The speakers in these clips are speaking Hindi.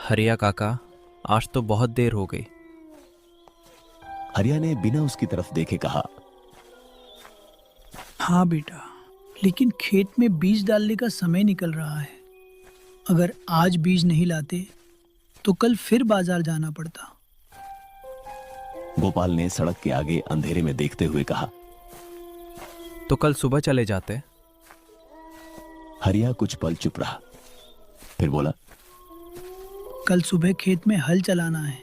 हरिया काका, आज तो बहुत देर हो गई। हरिया ने बिना उसकी तरफ देखे कहा। हाँ बेटा, लेकिन खेत में बीज डालने का समय निकल रहा है। अगर आज बीज नहीं लाते तो कल फिर बाजार जाना पड़ता। गोपाल ने सड़क के आगे अंधेरे में देखते हुए कहा। तो कल सुबह चले जाते। हरिया कुछ पल चुप रहा, फिर बोला, कल सुबह खेत में हल चलाना है,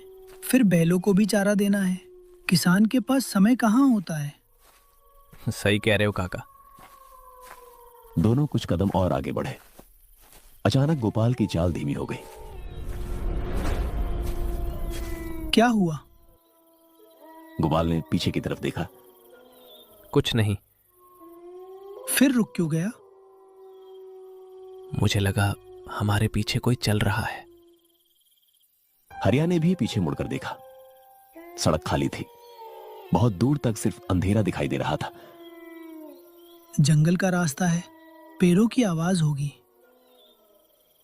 फिर बैलों को भी चारा देना है। किसान के पास समय कहाँ होता है। सही कह रहे हो काका। दोनों कुछ कदम और आगे बढ़े। अचानक गोपाल की चाल धीमी हो गई। क्या हुआ? गोपाल ने पीछे की तरफ देखा। कुछ नहीं। फिर रुक क्यों गया? मुझे लगा हमारे पीछे कोई चल रहा है। हरिया ने भी पीछे मुड़कर देखा। सड़क खाली थी। बहुत दूर तक सिर्फ अंधेरा दिखाई दे रहा था। जंगल का रास्ता है, पेड़ों की आवाज होगी।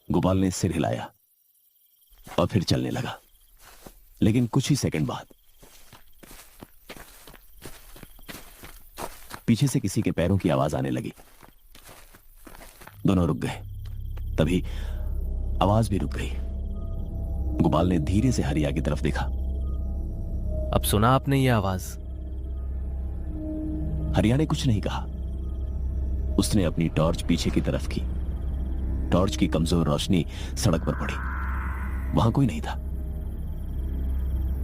गोपाल ने सिर हिलाया और फिर चलने लगा। लेकिन कुछ ही सेकंड बाद पीछे से किसी के पैरों की आवाज आने लगी। दोनों रुक गए। तभी आवाज भी रुक गई। गोपाल ने धीरे से हरिया की तरफ देखा। अब सुना आपने ये आवाज? हरिया ने कुछ नहीं कहा। उसने अपनी टॉर्च पीछे की तरफ की। टॉर्च की कमजोर रोशनी सड़क पर पड़ी। वहां कोई नहीं था।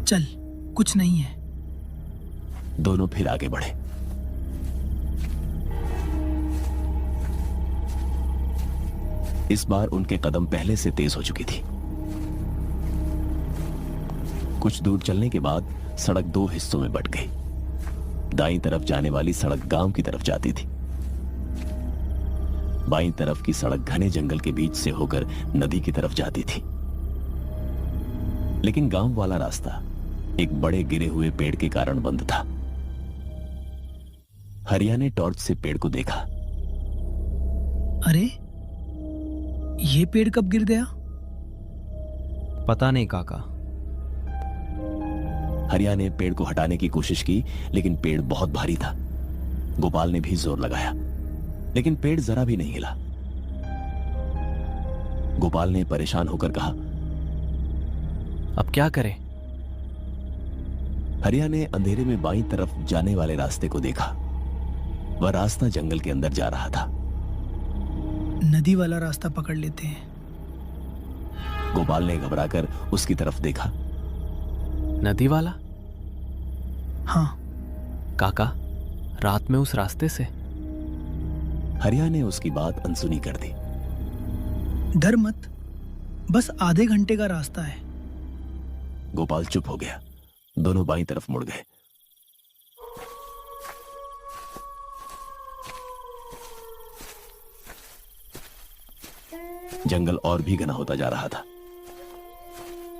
चल, कुछ नहीं है। दोनों फिर आगे बढ़े। इस बार उनके कदम पहले से तेज हो चुकी थी। कुछ दूर चलने के बाद सड़क दो हिस्सों में बंट गई। दाईं तरफ जाने वाली सड़क गांव की तरफ जाती थी। बाईं तरफ की सड़क घने जंगल के बीच से होकर नदी की तरफ जाती थी। लेकिन गांव वाला रास्ता एक बड़े गिरे हुए पेड़ के कारण बंद था। हरिया ने टॉर्च से पेड़ को देखा। अरे, ये पेड़ कब गिर गया? पता नहीं काका। हरिया ने पेड़ को हटाने की कोशिश की, लेकिन पेड़ बहुत भारी था। गोपाल ने भी जोर लगाया, लेकिन पेड़ जरा भी नहीं हिला। गोपाल ने परेशान होकर कहा, अब क्या करें? हरिया ने अंधेरे में बाईं तरफ जाने वाले रास्ते को देखा। वह रास्ता जंगल के अंदर जा रहा था। नदी वाला रास्ता पकड़ लेते हैं। गोपाल ने घबराकर उसकी तरफ देखा। नदी वाला? हाँ। काका, रात में उस रास्ते से? हरिया ने उसकी बात अनसुनी कर दी। डर मत, बस आधे घंटे का रास्ता है। गोपाल चुप हो गया। दोनों बाईं तरफ मुड़ गए। जंगल और भी घना होता जा रहा था।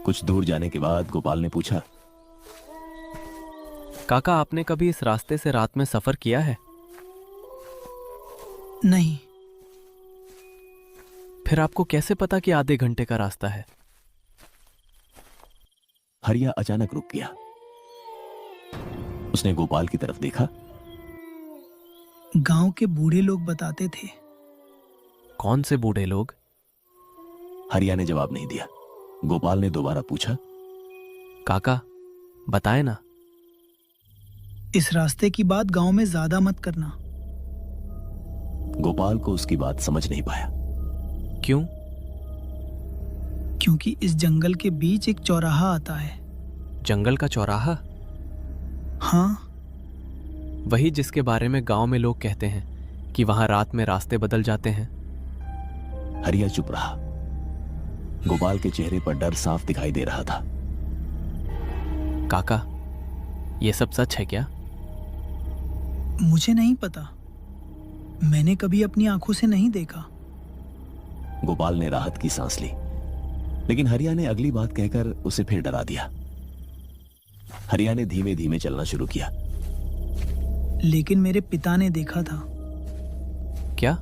कुछ दूर जाने के बाद गोपाल ने पूछा, काका, आपने कभी इस रास्ते से रात में सफर किया है? नहीं। फिर आपको कैसे पता कि आधे घंटे का रास्ता है? हरिया अचानक रुक गया। उसने गोपाल की तरफ देखा। गांव के बूढ़े लोग बताते थे। कौन से बूढ़े लोग? हरिया ने जवाब नहीं दिया। गोपाल ने दोबारा पूछा, काका, बताए ना। इस रास्ते की बात गांव में ज्यादा मत करना। गोपाल को उसकी बात समझ नहीं पाया। क्यों? क्योंकि इस जंगल के बीच एक चौराहा आता है। जंगल का चौराहा? हाँ। वही जिसके बारे में गांव में लोग कहते हैं कि वहां रात में रास्ते बदल जाते हैं। हरिया चुप रहा। गोपाल के चेहरे पर डर साफ दिखाई दे रहा था। काका, ये सब सच है क्या? मुझे नहीं पता, मैंने कभी अपनी आंखों से नहीं देखा। गोपाल ने राहत की सांस ली, लेकिन हरिया ने अगली बात कहकर उसे फिर डरा दिया। हरिया ने धीमे धीमे चलना शुरू किया। लेकिन मेरे पिता ने देखा था। क्या?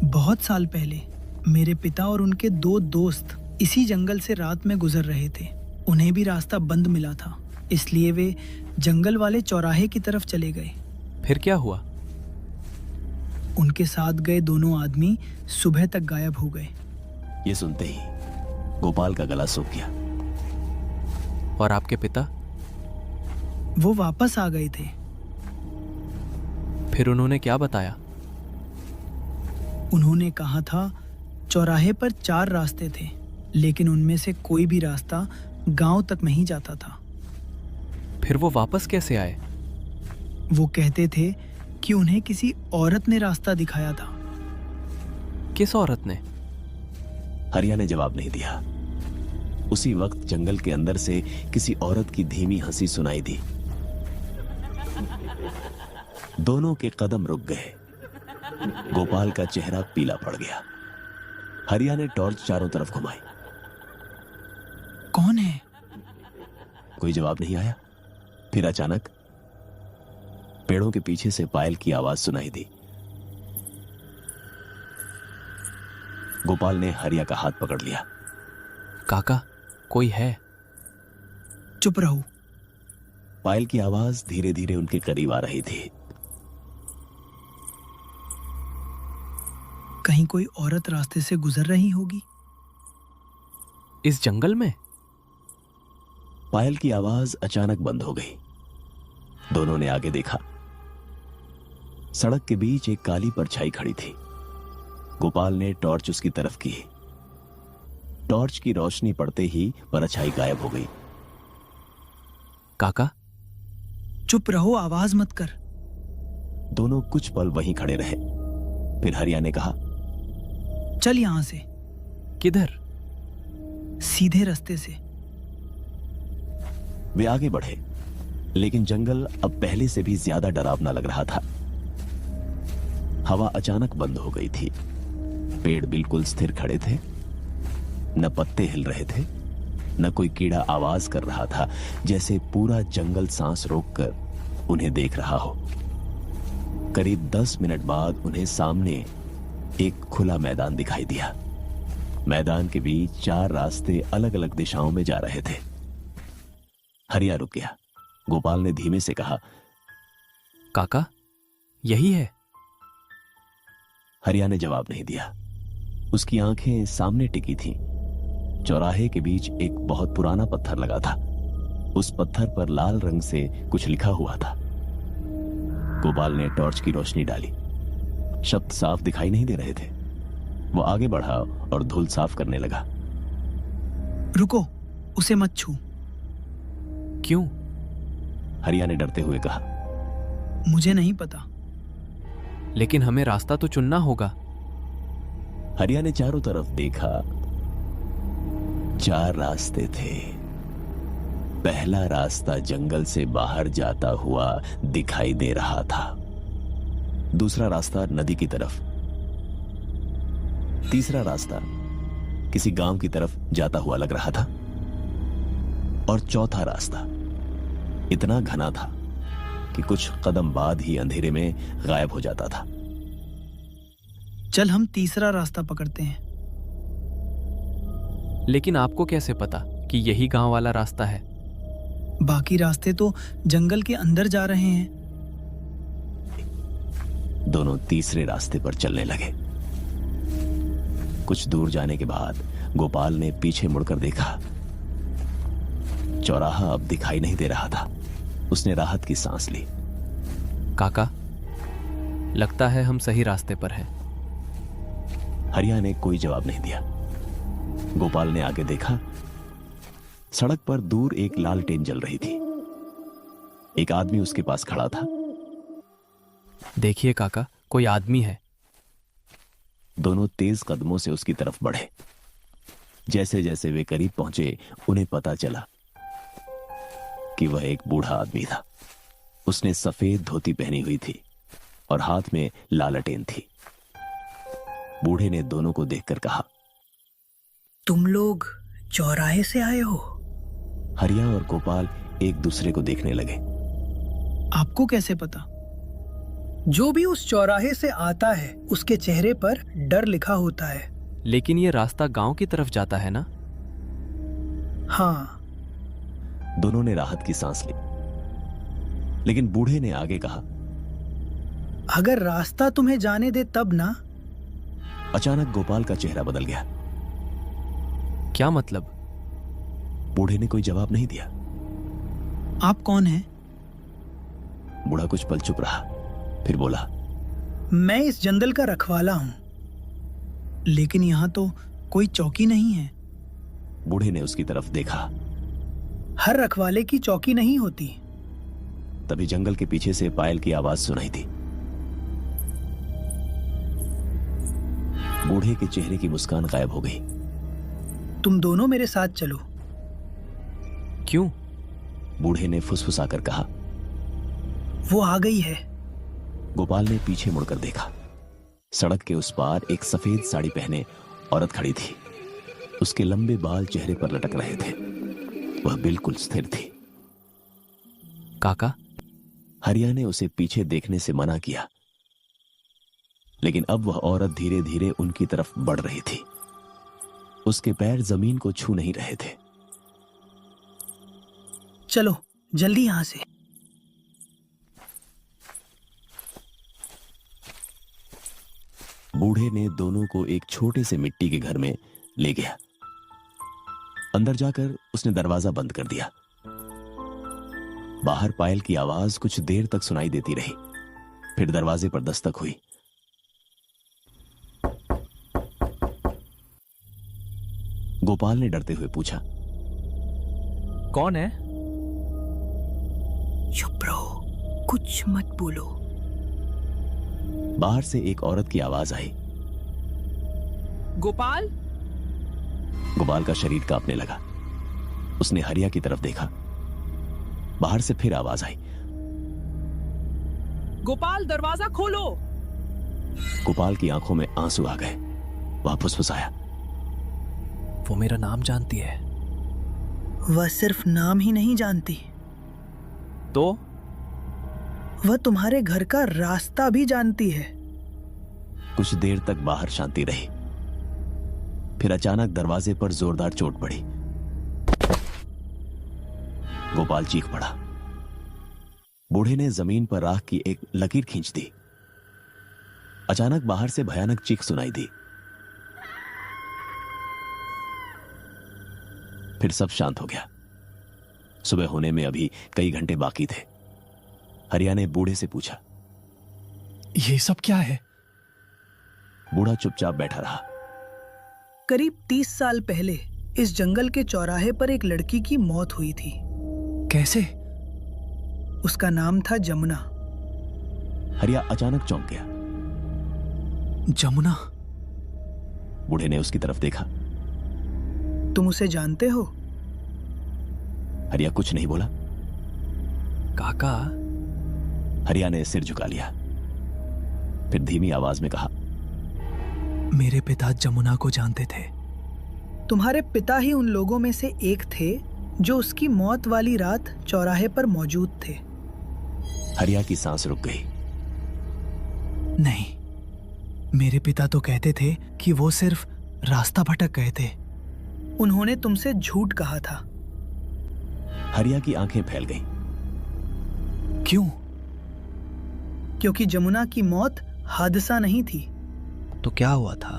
बहुत साल पहले मेरे पिता और उनके दो दोस्त इसी जंगल से रात में गुजर रहे थे। उन्हें भी रास्ता बंद मिला था, इसलिए वे जंगल वाले चौराहे की तरफ चले गए। फिर क्या हुआ? उनके साथ गए दोनों आदमी सुबह तक गायब हो गए। ये सुनते ही गोपाल का गला सूख गया। और आपके पिता? वो वापस आ गए थे। फिर उन्होंने क्या बताया? उन्होंने कहा था चौराहे पर 4 रास्ते थे, लेकिन उनमें से कोई भी रास्ता गांव तक नहीं जाता था। फिर वो वापस कैसे आए? वो कहते थे कि उन्हें किसी औरत ने रास्ता दिखाया था। किस औरत ने? हरिया ने जवाब नहीं दिया। उसी वक्त जंगल के अंदर से किसी औरत की धीमी हंसी सुनाई दी। दोनों के कदम रुक गए। गोपाल का चेहरा पीला पड़ गया। हरिया ने टॉर्च चारों तरफ घुमाई। कौन है? कोई जवाब नहीं आया। फिर अचानक पेड़ों के पीछे से पायल की आवाज सुनाई दी। गोपाल ने हरिया का हाथ पकड़ लिया। काका, कोई है? चुप रहो। पायल की आवाज धीरे धीरे उनके करीब आ रही थी। कहीं कोई औरत रास्ते से गुजर रही होगी। इस जंगल में? पायल की आवाज अचानक बंद हो गई। दोनों ने आगे देखा। सड़क के बीच एक काली परछाई खड़ी थी। गोपाल ने टॉर्च उसकी तरफ की। टॉर्च की रोशनी पड़ते ही परछाई गायब हो गई। काका? चुप रहो, आवाज मत कर। दोनों कुछ पल वहीं खड़े रहे। फिर हरिया ने कहा, चल यहां से। किधर? सीधे रास्ते से। वे आगे बढ़े, लेकिन जंगल अब पहले से भी ज्यादा डरावना लग रहा था। हवा अचानक बंद हो गई थी। पेड़ बिल्कुल स्थिर खड़े थे। न पत्ते हिल रहे थे, न कोई कीड़ा आवाज कर रहा था, जैसे पूरा जंगल सांस रोककर उन्हें देख रहा हो। करीब 10 मिनट बाद उन्हें सामने एक खुला मैदान दिखाई दिया। मैदान के बीच 4 रास्ते अलग अलग दिशाओं में जा रहे थे। हरिया रुक गया। गोपाल ने धीमे से कहा, काका, यही है? हरिया ने जवाब नहीं दिया। उसकी आंखें सामने टिकी थीं। चौराहे के बीच एक बहुत पुराना पत्थर लगा था। उस पत्थर पर लाल रंग से कुछ लिखा हुआ था। गोपाल ने टॉर्च की रोशनी डाली। शब्द साफ दिखाई नहीं दे रहे थे। वो आगे बढ़ा और धूल साफ करने लगा। रुको, उसे मत छू। क्यों? हरिया ने डरते हुए कहा। मुझे नहीं पता। लेकिन हमें रास्ता तो चुनना होगा। हरिया ने चारों तरफ देखा। 4 रास्ते थे। पहला रास्ता जंगल से बाहर जाता हुआ दिखाई दे रहा था। दूसरा रास्ता नदी की तरफ। तीसरा रास्ता किसी गांव की तरफ जाता हुआ लग रहा था। और चौथा रास्ता इतना घना था कि कुछ कदम बाद ही अंधेरे में गायब हो जाता था। चल हम तीसरा रास्ता पकड़ते हैं। लेकिन आपको कैसे पता कि यही गांव वाला रास्ता है? बाकी रास्ते तो जंगल के अंदर जा रहे हैं। दोनों तीसरे रास्ते पर चलने लगे। कुछ दूर जाने के बाद गोपाल ने पीछे मुड़कर देखा। चौराहा अब दिखाई नहीं दे रहा था। उसने राहत की सांस ली। काका, लगता है हम सही रास्ते पर हैं। हरिया ने कोई जवाब नहीं दिया। गोपाल ने आगे देखा। सड़क पर दूर एक लालटेन जल रही थी। एक आदमी उसके पास खड़ा था। देखिए काका, कोई आदमी है। दोनों तेज कदमों से उसकी तरफ बढ़े। जैसे जैसे वे करीब पहुंचे, उन्हें पता चला कि वह एक बूढ़ा आदमी था। उसने सफेद धोती पहनी हुई थी और हाथ में लालटेन थी। बूढ़े ने दोनों को देखकर कहा, तुम लोग चौराहे से आए हो? हरिया और गोपाल एक दूसरे को देखने लगे। आपको कैसे पता? जो भी उस चौराहे से आता है उसके चेहरे पर डर लिखा होता है। लेकिन ये रास्ता गांव की तरफ जाता है ना? हाँ। दोनों ने राहत की सांस ली, लेकिन बूढ़े ने आगे कहा, अगर रास्ता तुम्हें जाने दे तब ना। अचानक गोपाल का चेहरा बदल गया। क्या मतलब? बूढ़े ने कोई जवाब नहीं दिया। आप कौन हैं? बूढ़ा कुछ पल चुप रहा, फिर बोला, मैं इस जंगल का रखवाला हूं, लेकिन यहां तो कोई चौकी नहीं है। बूढ़े ने उसकी तरफ देखा। हर रखवाले की चौकी नहीं होती। तभी जंगल के पीछे से पायल की आवाज सुनाई दी। बूढ़े के चेहरे की मुस्कान गायब हो गई। तुम दोनों मेरे साथ चलो। क्यों? बूढ़े ने फुसफुसाकर कहा। वो आ गई है। गोपाल ने पीछे मुड़कर देखा। सड़क के उस पार एक सफेद साड़ी पहने औरत खड़ी थी। उसके लंबे बाल चेहरे पर लटक रहे थे। वह बिल्कुल स्थिर थी। काका? हरिया ने उसे पीछे देखने से मना किया, लेकिन अब वह औरत धीरे धीरे उनकी तरफ बढ़ रही थी। उसके पैर जमीन को छू नहीं रहे थे। चलो जल्दी यहां से। बूढ़े ने दोनों को एक छोटे से मिट्टी के घर में ले गया। अंदर जाकर उसने दरवाजा बंद कर दिया। बाहर पायल की आवाज कुछ देर तक सुनाई देती रही। फिर दरवाजे पर दस्तक हुई। गोपाल ने डरते हुए पूछा, कौन है? चुप रहो, कुछ मत बोलो। बाहर से एक औरत की आवाज आई। गोपाल? गोपाल का शरीर कांपने लगा। उसने हरिया की तरफ देखा। बाहर से फिर आवाज आई, गोपाल दरवाजा खोलो। गोपाल की आंखों में आंसू आ गए। वह फुसफुसाया, वो मेरा नाम जानती है। वह सिर्फ नाम ही नहीं जानती, तो? वह तुम्हारे घर का रास्ता भी जानती है। कुछ देर तक बाहर शांति रही। फिर अचानक दरवाजे पर जोरदार चोट पड़ी। गोपाल चीख पड़ा। बूढ़े ने जमीन पर राख की एक लकीर खींच दी। अचानक बाहर से भयानक चीख सुनाई दी। फिर सब शांत हो गया। सुबह होने में अभी कई घंटे बाकी थे। हरिया ने बूढ़े से पूछा, ये सब क्या है? बूढ़ा चुपचाप बैठा रहा। करीब 30 साल पहले इस जंगल के चौराहे पर एक लड़की की मौत हुई थी। कैसे? उसका नाम था जमुना। हरिया अचानक चौंक गया। जमुना? बूढ़े ने उसकी तरफ देखा। तुम उसे जानते हो? हरिया कुछ नहीं बोला। काका? हरिया ने सिर झुका लिया। फिर धीमी आवाज में कहा, मेरे पिता जमुना को जानते थे। तुम्हारे पिता ही उन लोगों में से एक थे जो उसकी मौत वाली रात चौराहे पर मौजूद थे। हरिया की सांस रुक गई। नहीं, मेरे पिता तो कहते थे कि वो सिर्फ रास्ता भटक गए थे। उन्होंने तुमसे झूठ कहा था। हरिया की आंखें फैल गईं। क्यों? क्योंकि जमुना की मौत हादसा नहीं थी। तो क्या हुआ था?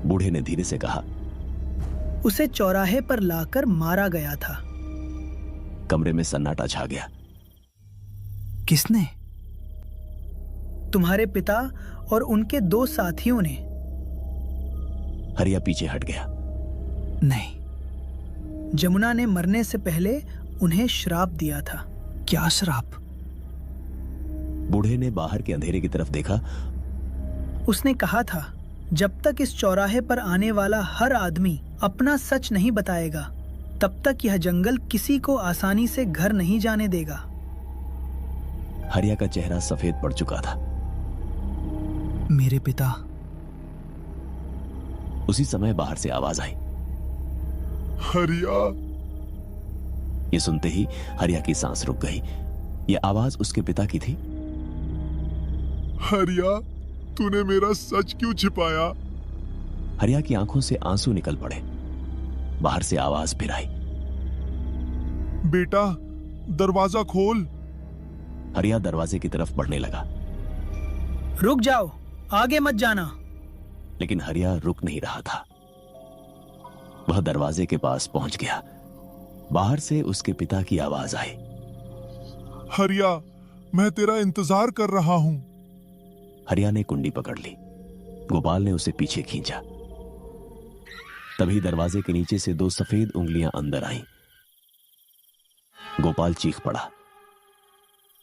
बूढ़े ने धीरे से कहा, उसे चौराहे पर लाकर मारा गया था। कमरे में सन्नाटा छा गया। किसने? तुम्हारे पिता और उनके 2 साथियों ने। हरिया पीछे हट गया। नहीं। जमुना ने मरने से पहले उन्हें श्राप दिया था। क्या श्राप? बूढ़े ने बाहर के अंधेरे की तरफ देखा। उसने कहा था, जब तक इस चौराहे पर आने वाला हर आदमी अपना सच नहीं बताएगा, तब तक यह जंगल किसी को आसानी से घर नहीं जाने देगा। हरिया का चेहरा सफेद पड़ चुका था। मेरे पिता। उसी समय बाहर से आवाज आई, हरिया। ये सुनते ही हरिया की सांस रुक गई। यह आवाज उसके पिता की थी। हरिया, तूने मेरा सच क्यों छिपाया? हरिया की आंखों से आंसू निकल पड़े। बाहर से आवाज फिर आई। बेटा, दरवाजा खोल। हरिया दरवाजे की तरफ बढ़ने लगा, रुक जाओ, आगे मत जाना। लेकिन हरिया रुक नहीं रहा था। वह दरवाजे के पास पहुंच गया। बाहर से उसके पिता की आवाज आई। हरिया, मैं तेरा इंतजार कर रहा हूं। हरिया ने कुंडी पकड़ ली। गोपाल ने उसे पीछे खींचा। तभी दरवाजे के नीचे से 2 सफेद उंगलियां अंदर आईं। गोपाल चीख पड़ा।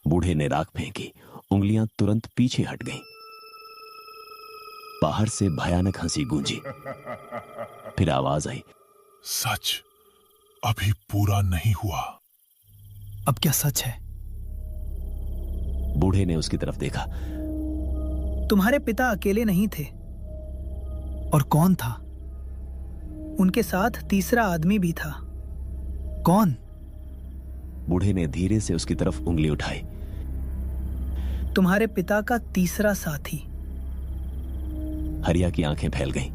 बूढ़े ने राख फेंकी। उंगलियां तुरंत पीछे हट गईं। बाहर से भयानक हंसी गूंजी। फिर आवाज आई, सच अभी पूरा नहीं हुआ। अब क्या सच है? बूढ़े ने उसकी तरफ देखा। तुम्हारे पिता अकेले नहीं थे, और कौन था? उनके साथ तीसरा आदमी भी था। कौन? बूढ़े ने धीरे से उसकी तरफ उंगली उठाई। तुम्हारे पिता का तीसरा साथी। हरिया की आंखें फैल गईं।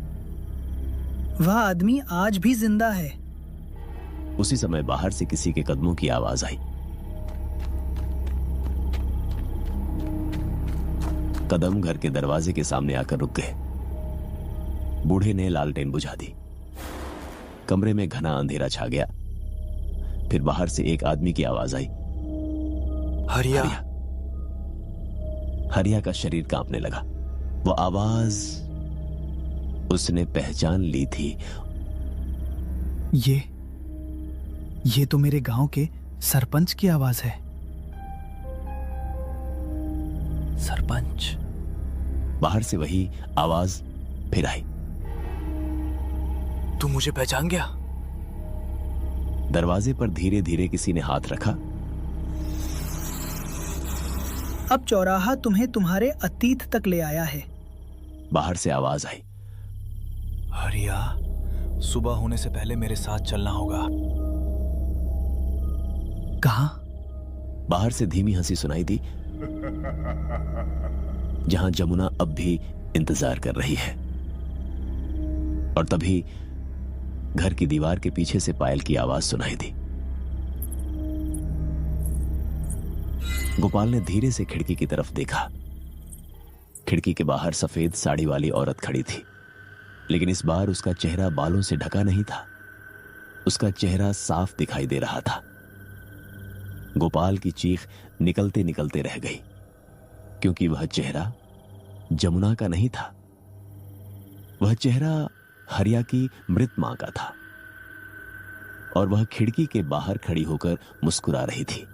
वह आदमी आज भी जिंदा है। उसी समय बाहर से किसी के कदमों की आवाज आई। कदम घर के दरवाजे के सामने आकर रुक गए। बूढ़े ने लालटेन बुझा दी। कमरे में घना अंधेरा छा गया। फिर बाहर से एक आदमी की आवाज आई, हरिया। हरिया का शरीर कांपने लगा। वो आवाज उसने पहचान ली थी। ये तो मेरे गांव के सरपंच की आवाज है। सरपंच। बाहर से वही आवाज फिर आई। तू मुझे पहचान गया? दरवाजे पर धीरे धीरे किसी ने हाथ रखा। अब चौराहा तुम्हें तुम्हारे अतीत तक ले आया है। बाहर से आवाज आई, हरिया, सुबह होने से पहले मेरे साथ चलना होगा। कहां? बाहर से धीमी हंसी सुनाई दी, जहां जमुना अब भी इंतजार कर रही है। और तभी घर की दीवार के पीछे से पायल की आवाज सुनाई दी। गोपाल ने धीरे से खिड़की की तरफ देखा। खिड़की के बाहर सफेद साड़ी वाली औरत खड़ी थी, लेकिन इस बार उसका चेहरा बालों से ढका नहीं था। उसका चेहरा साफ दिखाई दे रहा था। गोपाल की चीख निकलते निकलते रह गई, क्योंकि वह चेहरा जमुना का नहीं था। वह चेहरा हरिया की मृत मां का था, और वह खिड़की के बाहर खड़ी होकर मुस्कुरा रही थी।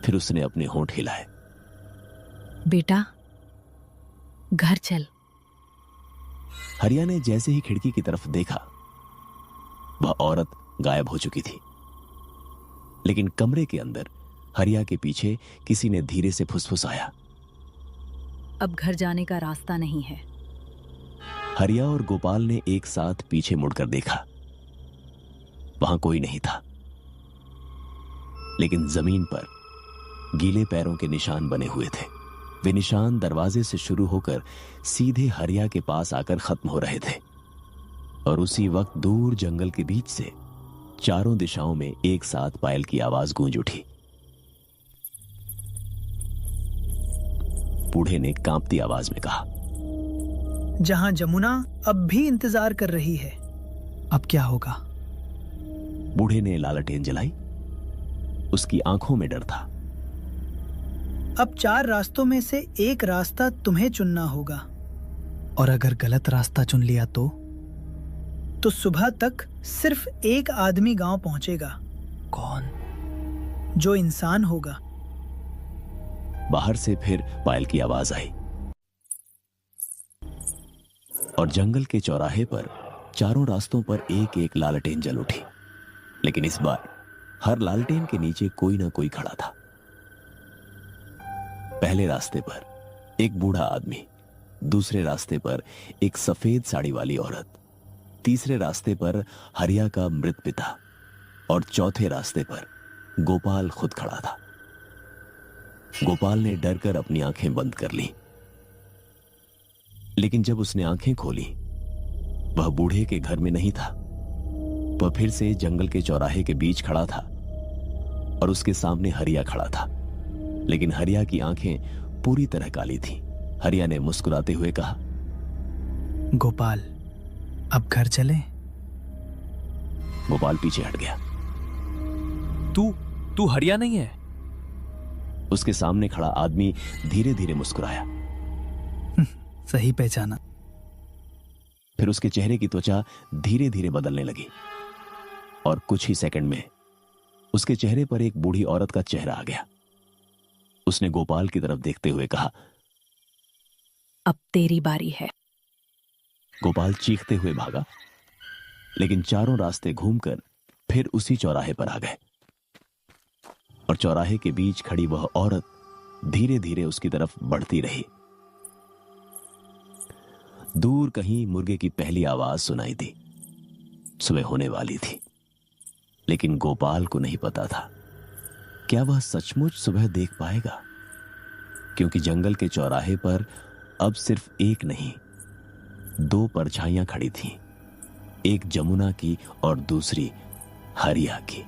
फिर उसने अपने होंठ हिलाए। बेटा, घर चल। हरिया ने जैसे ही खिड़की की तरफ देखा, वह औरत गायब हो चुकी थी। लेकिन कमरे के अंदर हरिया के पीछे किसी ने धीरे से फुसफुसाया, अब घर जाने का रास्ता नहीं है। हरिया और गोपाल ने एक साथ पीछे मुड़कर देखा। वहां कोई नहीं था, लेकिन जमीन पर गीले पैरों के निशान बने हुए थे। वे निशान दरवाजे से शुरू होकर सीधे हरिया के पास आकर खत्म हो रहे थे। और उसी वक्त दूर जंगल के बीच से चारों दिशाओं में एक साथ पायल की आवाज गूंज उठी। बूढ़े ने कांपती आवाज में कहा, जहां जमुना अब भी इंतजार कर रही है। अब क्या होगा? बूढ़े ने लालटेन जलाई। उसकी आंखों में डर था। अब 4 रास्तों में से एक रास्ता तुम्हें चुनना होगा। और अगर गलत रास्ता चुन लिया तो सुबह तक सिर्फ एक आदमी गांव पहुंचेगा। कौन? जो इंसान होगा। बाहर से फिर पायल की आवाज आई, और जंगल के चौराहे पर चारों रास्तों पर एक एक लालटेन जल उठी। लेकिन इस बार हर लालटेन के नीचे कोई ना कोई खड़ा था। पहले रास्ते पर एक बूढ़ा आदमी, दूसरे रास्ते पर एक सफेद साड़ी वाली औरत, तीसरे रास्ते पर हरिया का मृत पिता, और चौथे रास्ते पर गोपाल खुद खड़ा था। गोपाल ने डरकर अपनी आंखें बंद कर ली। लेकिन जब उसने आंखें खोली, वह बूढ़े के घर में नहीं था। वह फिर से जंगल के चौराहे के बीच खड़ा था और उसके सामने हरिया खड़ा था, लेकिन हरिया की आंखें पूरी तरह काली थीं। हरिया ने मुस्कुराते हुए कहा, गोपाल, अब घर चलें? गोपाल पीछे हट गया। तू हरिया नहीं है? उसके सामने खड़ा आदमी धीरे धीरे मुस्कुराया। सही पहचाना। फिर उसके चेहरे की त्वचा धीरे धीरे बदलने लगी और कुछ ही सेकंड में उसके चेहरे पर एक बूढ़ी औरत का चेहरा आ गया। उसने गोपाल की तरफ देखते हुए कहा, अब तेरी बारी है। गोपाल चीखते हुए भागा, लेकिन चारों रास्ते घूमकर फिर उसी चौराहे पर आ गए और चौराहे के बीच खड़ी वह औरत धीरे धीरे उसकी तरफ बढ़ती रही। दूर कहीं मुर्गे की पहली आवाज सुनाई दी। सुबह होने वाली थी, लेकिन गोपाल को नहीं पता था क्या वह सचमुच सुबह देख पाएगा, क्योंकि जंगल के चौराहे पर अब सिर्फ एक नहीं, दो परछाइयां खड़ी थीं, एक जमुना की और दूसरी हरिया की।